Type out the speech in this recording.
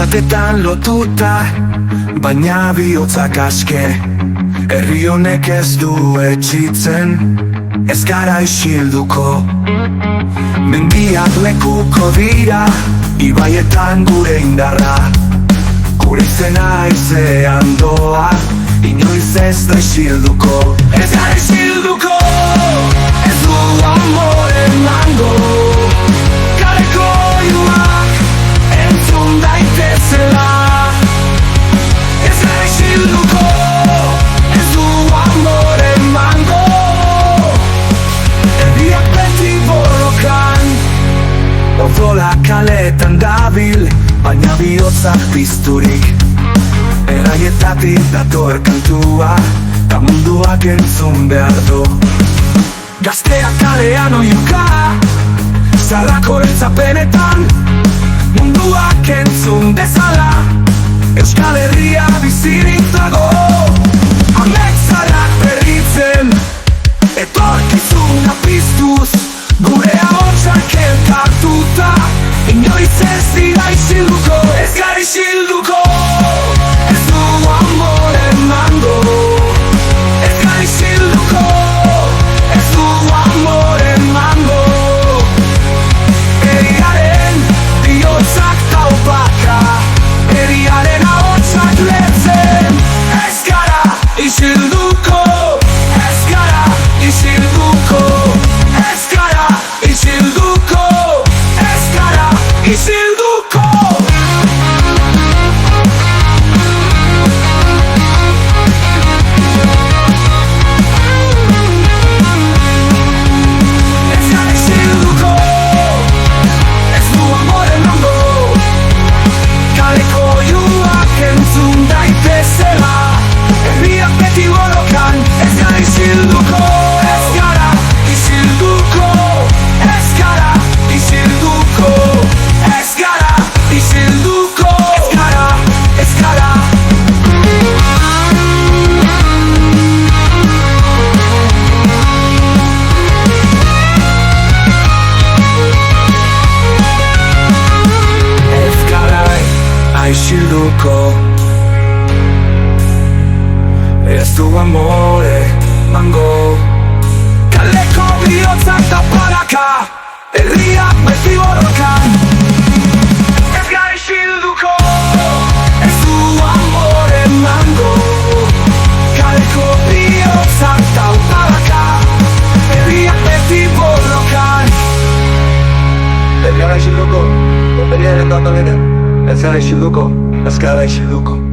batetan lotuta, baina bihotzak aske. Herri honek ez du etxitzen, ez gara isilduko. Mendiak lekuko dira, ibaietan gure indarra. Gure izena izean doa, inoiz ez da isilduko. Ez gara isilduko, ez du amore emango. Kaleko oihuak entzun daitezela. Ez gara isilduko, ez du amore emango. Herriak beti borrokan, odola kaletan dabil, baina bihotzak pizturik. Eraietatik dator kantua, ta munduak entzun behar du. Gazteak kalean oiuka, zarrako eltzapenetan, munduak entzun dezala. Euskal Herria bizirik dago, ametzarak berritzen, etorkizuna piztuz, gure ahotsak elkartuta, inoiz ez dira isilduko, ez gara isilduko. Ez du amore emango, ez gara isilduko, ez du amore emango. Herriaren bihotzak taupaka, herriaren ahotsak letzen, ez gara isilduko, ez gara isilduko, ez gara isilduko, ez gara isilduko. Isilduko, ez du amore emango. Kaleko bihotzak taparaka, herriak beti borrokan. Ez gara isilduko, ez du amore emango. Kaleko bihotzak taparaka, herriak beti borrokan. Ez gara isilduko, herriaren data bere. Ez gara isilduko, ez gara isilduko.